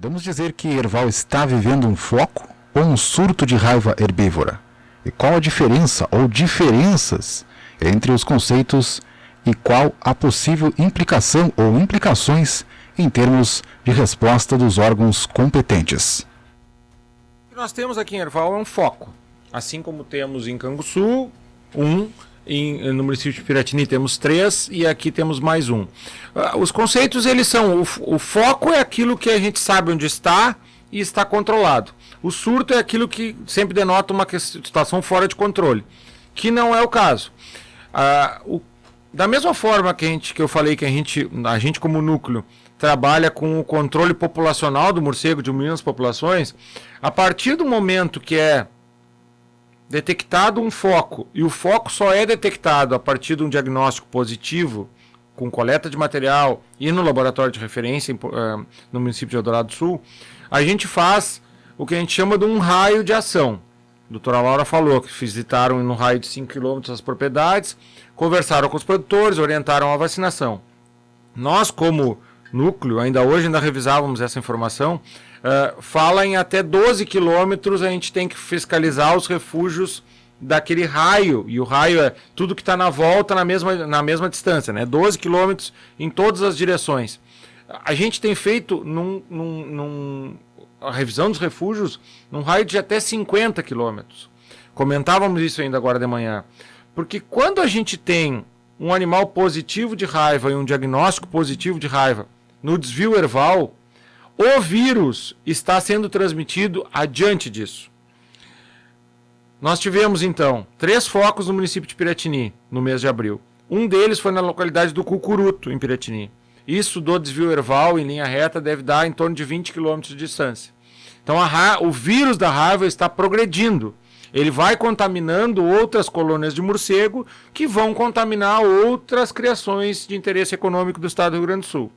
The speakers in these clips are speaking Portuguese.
Podemos dizer que Herval está vivendo um foco ou um surto de raiva herbívora? E qual a diferença ou diferenças entre os conceitos e qual a possível implicação ou implicações em termos de resposta dos órgãos competentes? O que nós temos aqui em Herval é um foco, assim como temos em Canguçu, no município de Piratini temos 3 e aqui temos mais um. Os conceitos, eles são, o foco é aquilo que a gente sabe onde está e está controlado. O surto é aquilo que sempre denota uma situação fora de controle, que não é o caso. Da mesma forma que eu falei que a gente como núcleo trabalha com o controle populacional do morcego, diminuindo as populações, a partir do momento que é detectado um foco, e o foco só é detectado a partir de um diagnóstico positivo, com coleta de material e no laboratório de referência no município de Eldorado do Sul, a gente faz o que a gente chama de um raio de ação. A doutora Laura falou que visitaram no raio de 5 km as propriedades, conversaram com os produtores, orientaram a vacinação. Nós, como núcleo, ainda revisávamos essa informação, fala em até 12 quilômetros a gente tem que fiscalizar os refúgios daquele raio, e o raio é tudo que está na volta na mesma distância, né? 12 quilômetros em todas as direções. A gente tem feito a revisão dos refúgios num raio de até 50 quilômetros. Comentávamos isso ainda agora de manhã, porque quando a gente tem um animal positivo de raiva e um diagnóstico positivo de raiva no desvio Herval, o vírus está sendo transmitido adiante disso. Nós tivemos, então, 3 focos no município de Piratini, no mês de abril. Um deles foi na localidade do Cucuruto, em Piratini. Isso do desvio Herval, em linha reta, deve dar em torno de 20 km de distância. Então, o vírus da raiva está progredindo. Ele vai contaminando outras colônias de morcego, que vão contaminar outras criações de interesse econômico do estado do Rio Grande do Sul.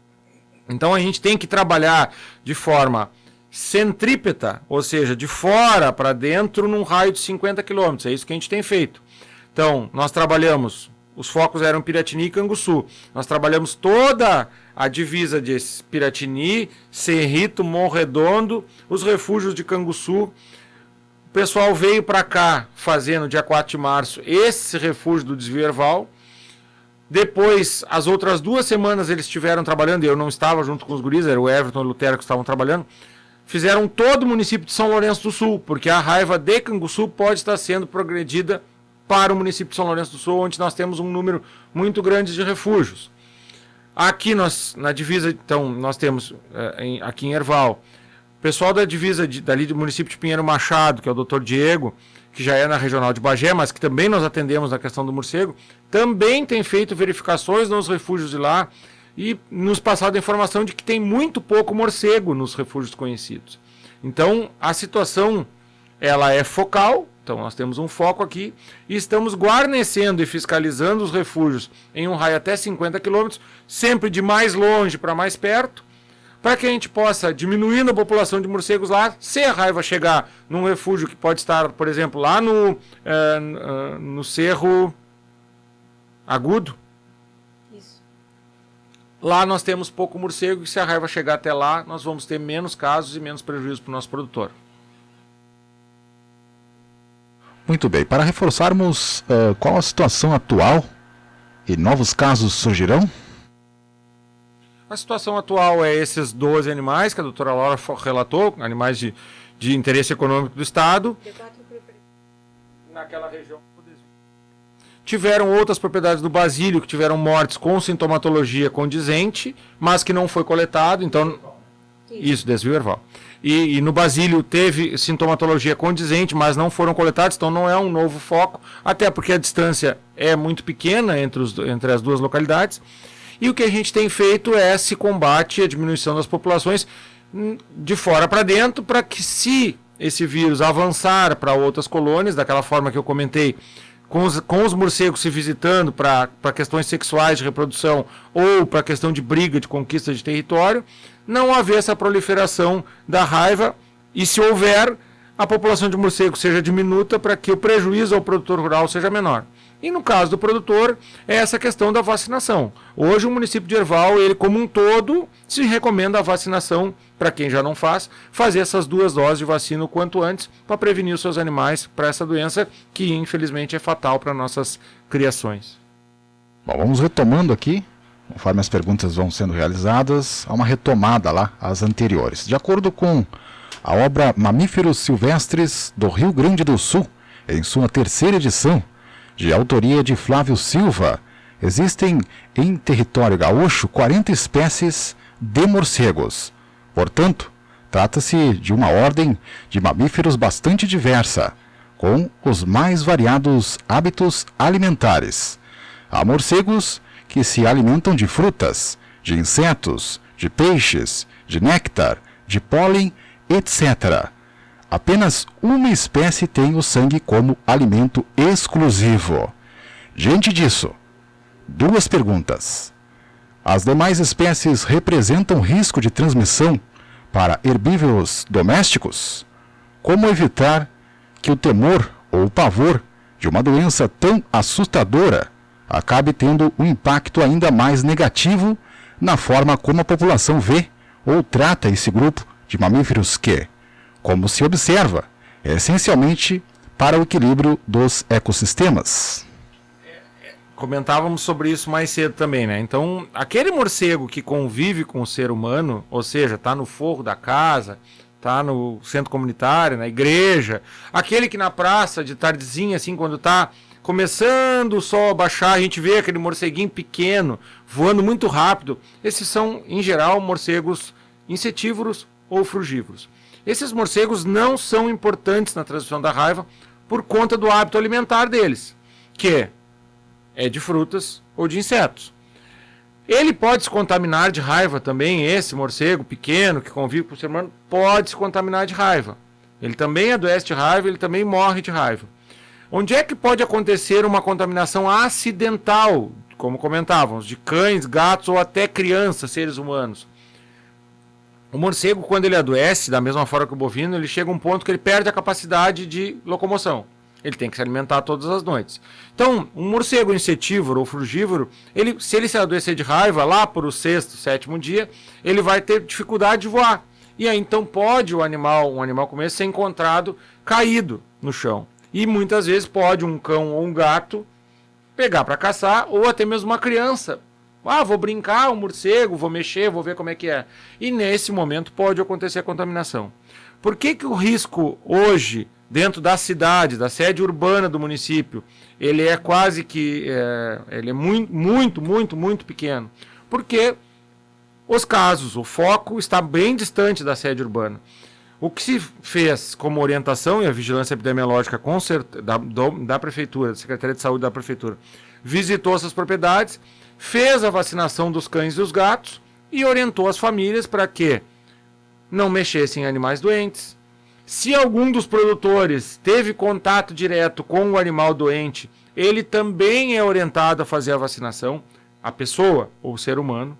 Então a gente tem que trabalhar de forma centrípeta, ou seja, de fora para dentro num raio de 50 km. É isso que a gente tem feito. Então, nós trabalhamos, os focos eram Piratini e Canguçu. Nós trabalhamos toda a divisa de Piratini, Cerrito, Morredondo, os refúgios de Canguçu. O pessoal veio para cá fazer no dia 4 de março esse refúgio do desvio Herval. Depois, as outras 2 semanas eles estiveram trabalhando, e eu não estava junto com os guris, era o Everton e o Lutero que estavam trabalhando, fizeram todo o município de São Lourenço do Sul, porque a raiva de Canguçu pode estar sendo progredida para o município de São Lourenço do Sul, onde nós temos um número muito grande de refúgios. Aqui na divisa, então, nós temos, aqui em Herval, o pessoal da divisa dali do município de Pinheiro Machado, que é o Dr. Diego, que já é na regional de Bagé, mas que também nós atendemos na questão do morcego, também tem feito verificações nos refúgios de lá e nos passado a informação de que tem muito pouco morcego nos refúgios conhecidos. Então, a situação ela é focal, então nós temos um foco aqui e estamos guarnecendo e fiscalizando os refúgios em um raio até 50 km, sempre de mais longe para mais perto, para que a gente possa diminuir a população de morcegos lá, se a raiva chegar num refúgio que pode estar, por exemplo, lá no Cerro Agudo. Isso. Lá nós temos pouco morcego e se a raiva chegar até lá, nós vamos ter menos casos e menos prejuízo para o nosso produtor. Muito bem. Para reforçarmos qual a situação atual e novos casos surgirão? A situação atual é esses 12 animais que a doutora Laura relatou, animais de interesse econômico do Estado. Naquela região. Tiveram outras propriedades do Basílio que tiveram mortes com sintomatologia condizente, mas que não foi coletado, então... Isso, desvio Herval. E no Basílio teve sintomatologia condizente, mas não foram coletados, então não é um novo foco, até porque a distância é muito pequena entre as 2 localidades. E o que a gente tem feito é esse combate à diminuição das populações de fora para dentro, para que se esse vírus avançar para outras colônias, daquela forma que eu comentei, com os morcegos se visitando para questões sexuais de reprodução ou para questão de briga, de conquista de território, não haver essa proliferação da raiva e, se houver, a população de morcegos seja diminuta para que o prejuízo ao produtor rural seja menor. E no caso do produtor, é essa questão da vacinação. Hoje o município de Erval, ele como um todo, se recomenda a vacinação, para quem já não faz, fazer essas 2 doses de vacina o quanto antes, para prevenir os seus animais para essa doença, que infelizmente é fatal para nossas criações. Bom, vamos retomando aqui, conforme as perguntas vão sendo realizadas, há uma retomada lá, às anteriores. De acordo com a obra Mamíferos Silvestres do Rio Grande do Sul, em sua 3ª edição, de autoria de Flávio Silva, existem em território gaúcho 40 espécies de morcegos. Portanto, trata-se de uma ordem de mamíferos bastante diversa, com os mais variados hábitos alimentares. Há morcegos que se alimentam de frutas, de insetos, de peixes, de néctar, de pólen, etc. Apenas uma espécie tem o sangue como alimento exclusivo. Diante disso, 2 perguntas. As demais espécies representam risco de transmissão para herbívoros domésticos? Como evitar que o temor ou o pavor de uma doença tão assustadora acabe tendo um impacto ainda mais negativo na forma como a população vê ou trata esse grupo de mamíferos que, como se observa, é essencialmente para o equilíbrio dos ecossistemas? Comentávamos sobre isso mais cedo também, né? Então, aquele morcego que convive com o ser humano, ou seja, está no forro da casa, está no centro comunitário, na igreja, aquele que na praça de tardezinha, assim, quando está começando o sol a baixar, a gente vê aquele morceguinho pequeno voando muito rápido. Esses são, em geral, morcegos insetívoros ou frugívoros. Esses morcegos não são importantes na transmissão da raiva por conta do hábito alimentar deles, que é de frutas ou de insetos. Ele pode se contaminar de raiva também, esse morcego pequeno que convive com o ser humano pode se contaminar de raiva. Ele também adoece de raiva, ele também morre de raiva. Onde é que pode acontecer uma contaminação acidental, como comentávamos, de cães, gatos ou até crianças, seres humanos? O morcego, quando ele adoece, da mesma forma que o bovino, ele chega a um ponto que ele perde a capacidade de locomoção. Ele tem que se alimentar todas as noites. Então, um morcego insetívoro ou frugívoro, se ele se adoecer de raiva, lá por o 6º, 7º dia, ele vai ter dificuldade de voar. E aí, então, pode um animal como esse ser encontrado caído no chão. E muitas vezes pode um cão ou um gato pegar para caçar, ou até mesmo uma criança. Vou brincar, um morcego, vou mexer, vou ver como é que é. E nesse momento pode acontecer a contaminação. Por que o risco hoje, dentro da cidade, da sede urbana do município, ele é quase que, ele é muito pequeno? Porque os casos, o foco está bem distante da sede urbana. O que se fez como orientação, e a vigilância epidemiológica da Prefeitura, da Secretaria de Saúde da Prefeitura, visitou essas propriedades, fez a vacinação dos cães e dos gatos e orientou as famílias para que não mexessem em animais doentes. Se algum dos produtores teve contato direto com o animal doente, ele também é orientado a fazer a vacinação, a pessoa ou o ser humano,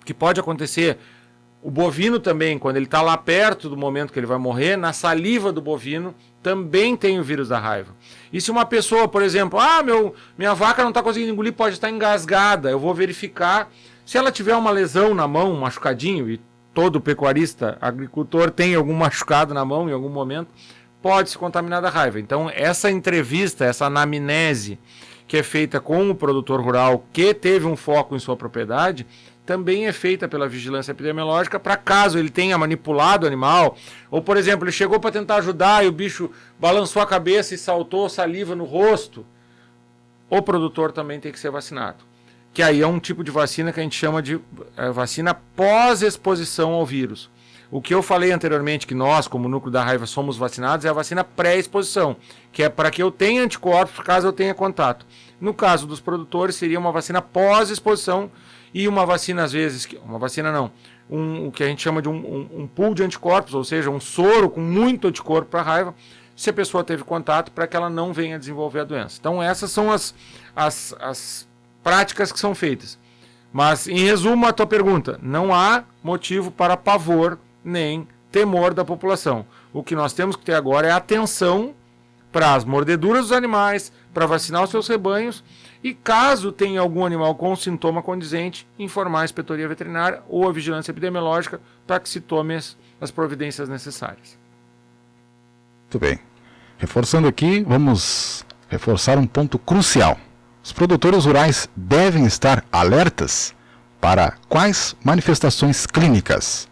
que pode acontecer. O bovino também, quando ele está lá perto do momento que ele vai morrer, na saliva do bovino também tem o vírus da raiva. E se uma pessoa, por exemplo, minha vaca não está conseguindo engolir, pode estar engasgada, eu vou verificar. Se ela tiver uma lesão na mão, um machucadinho, e todo pecuarista, agricultor tem algum machucado na mão em algum momento, pode se contaminar da raiva. Então, essa entrevista, essa anamnese que é feita com o produtor rural que teve um foco em sua propriedade, também é feita pela vigilância epidemiológica para caso ele tenha manipulado o animal, ou, por exemplo, ele chegou para tentar ajudar e o bicho balançou a cabeça e saltou saliva no rosto, o produtor também tem que ser vacinado. Que aí é um tipo de vacina que a gente chama de vacina pós-exposição ao vírus. O que eu falei anteriormente, que nós, como núcleo da raiva, somos vacinados, é a vacina pré-exposição, que é para que eu tenha anticorpos caso eu tenha contato. No caso dos produtores, seria uma vacina pós-exposição e uma vacina, às vezes, uma vacina não, o que a gente chama de um pool de anticorpos, ou seja, um soro com muito anticorpo para a raiva, se a pessoa teve contato, para que ela não venha desenvolver a doença. Então, essas são as práticas que são feitas. Mas, em resumo, a tua pergunta, não há motivo para pavor nem temor da população. O que nós temos que ter agora é atenção para as mordeduras dos animais, para vacinar os seus rebanhos e, caso tenha algum animal com sintoma condizente, informar a inspetoria veterinária ou a vigilância epidemiológica para que se tome as providências necessárias. Muito bem. Reforçando aqui, vamos reforçar um ponto crucial. Os produtores rurais devem estar alertas para quais manifestações clínicas,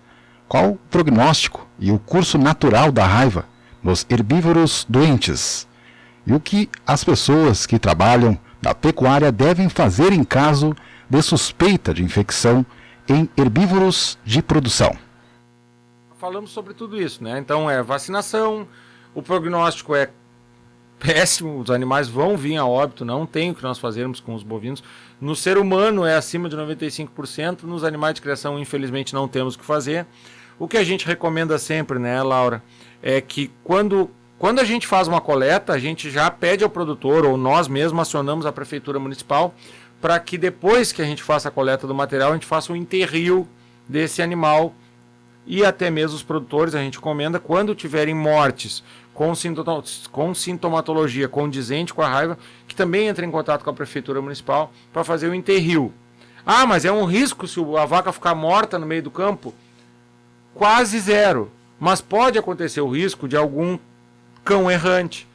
qual o prognóstico e o curso natural da raiva nos herbívoros doentes e o que as pessoas que trabalham na pecuária devem fazer em caso de suspeita de infecção em herbívoros de produção. Falamos sobre tudo isso, né? Então é vacinação, o prognóstico é péssimo, os animais vão vir a óbito, não tem o que nós fazermos com os bovinos. No ser humano é acima de 95%, nos animais de criação infelizmente não temos o que fazer. O que a gente recomenda sempre, né, Laura, é que quando a gente faz uma coleta, a gente já pede ao produtor, ou nós mesmos acionamos a prefeitura municipal, para que depois que a gente faça a coleta do material, a gente faça um enterrio desse animal. E até mesmo os produtores, a gente recomenda, quando tiverem mortes com sintomatologia condizente com a raiva, que também entre em contato com a prefeitura municipal para fazer o enterrio. Ah, mas é um risco se a vaca ficar morta no meio do campo? Quase zero. Mas pode acontecer o risco de algum cão errante,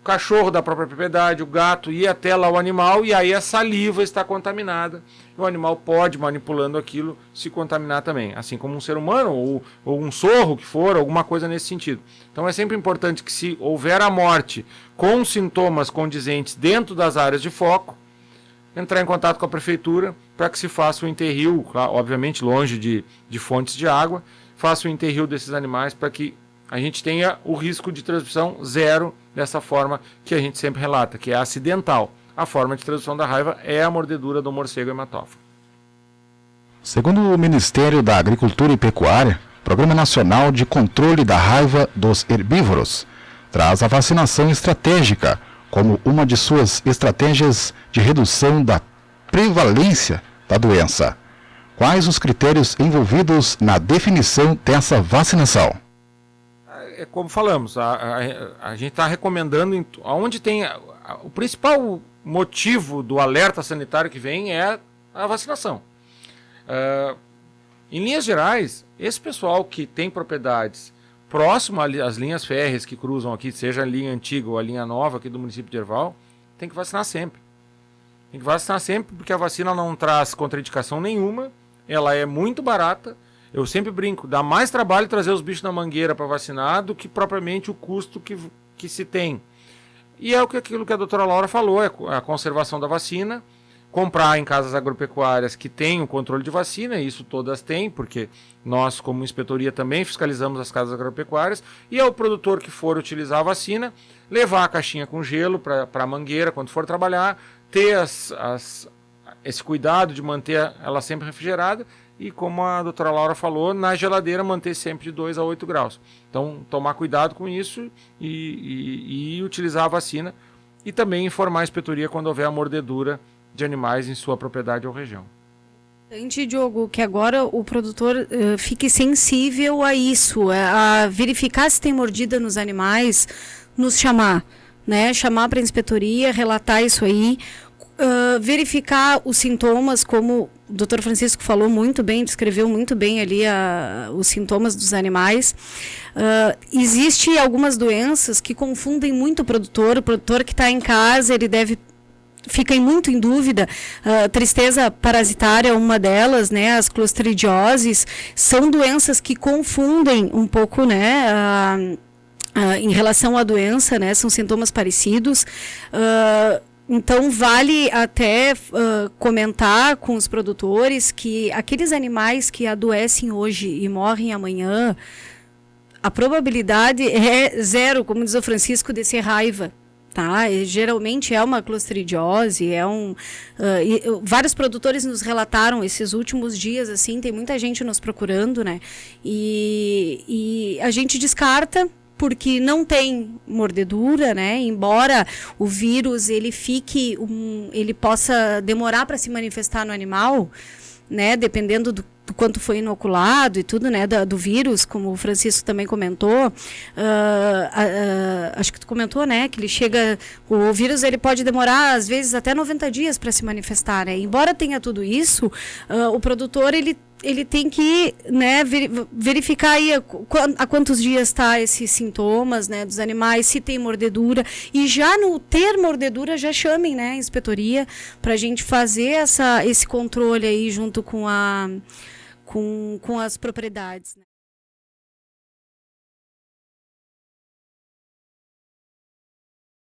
o cachorro da própria propriedade, o gato ir até lá o animal e aí a saliva está contaminada. O animal pode, manipulando aquilo, se contaminar também, assim como um ser humano ou um sorro que for, alguma coisa nesse sentido. Então é sempre importante que, se houver a morte com sintomas condizentes dentro das áreas de foco, entrar em contato com a prefeitura para que se faça o enterrio, obviamente longe de fontes de água, faça o enterrio desses animais para que a gente tenha o risco de transmissão zero dessa forma que a gente sempre relata, que é acidental. A forma de transmissão da raiva é a mordedura do morcego hematófago. Segundo o Ministério da Agricultura e Pecuária, o Programa Nacional de Controle da Raiva dos Herbívoros traz a vacinação estratégica como uma de suas estratégias de redução da prevalência da doença. Quais os critérios envolvidos na definição dessa vacinação? É como falamos, a gente está recomendando, onde tem o principal motivo do alerta sanitário que vem é a vacinação. Em linhas gerais, esse pessoal que tem propriedades próximo às linhas férreas que cruzam aqui, seja a linha antiga ou a linha nova aqui do município de Erval, tem que vacinar sempre. Tem que vacinar sempre porque a vacina não traz contraindicação nenhuma, ela é muito barata. Eu sempre brinco, dá mais trabalho trazer os bichos na mangueira para vacinar do que propriamente o custo que se tem. E é aquilo que a doutora Laura falou, é a conservação da vacina, comprar em casas agropecuárias que têm o controle de vacina, e isso todas têm, porque nós, como inspetoria, também fiscalizamos as casas agropecuárias, e é o produtor que for utilizar a vacina, levar a caixinha com gelo para a mangueira quando for trabalhar, ter esse cuidado de manter ela sempre refrigerada, e como a doutora Laura falou, na geladeira manter sempre de 2 a 8 graus. Então, tomar cuidado com isso e utilizar a vacina, e também informar a inspetoria quando houver a mordedura de animais em sua propriedade ou região. Diogo, que agora o produtor fique sensível a isso, a verificar se tem mordida nos animais, nos chamar, né? Chamar para a inspetoria, relatar isso aí, verificar os sintomas, como o Dr. Francisco falou muito bem, descreveu muito bem ali os sintomas dos animais. Existe algumas doenças que confundem muito o produtor que está em casa, ele fica muito em dúvida. Tristeza parasitária é uma delas, né? As clostridioses são doenças que confundem um pouco, né? Em relação à doença, né? São sintomas parecidos. Então, vale até comentar com os produtores que aqueles animais que adoecem hoje e morrem amanhã, a probabilidade é zero, como diz o Francisco, de ser raiva. Tá? Geralmente é uma clostridiose, vários produtores nos relataram esses últimos dias, assim, tem muita gente nos procurando, né? E a gente descarta porque não tem mordedura, né? Embora o vírus ele possa demorar para se manifestar no animal, né, dependendo do quanto foi inoculado e tudo, né, do vírus, como o Francisco também comentou, acho que tu comentou, né, que ele chega, o vírus ele pode demorar às vezes até 90 dias para se manifestar, né? Embora tenha tudo isso, o produtor ele tem que, né, verificar aí a quantos dias está esses sintomas, né, dos animais, se tem mordedura, e já no ter mordedura já chamem, né, a inspetoria para a gente fazer esse controle aí junto com as propriedades, né?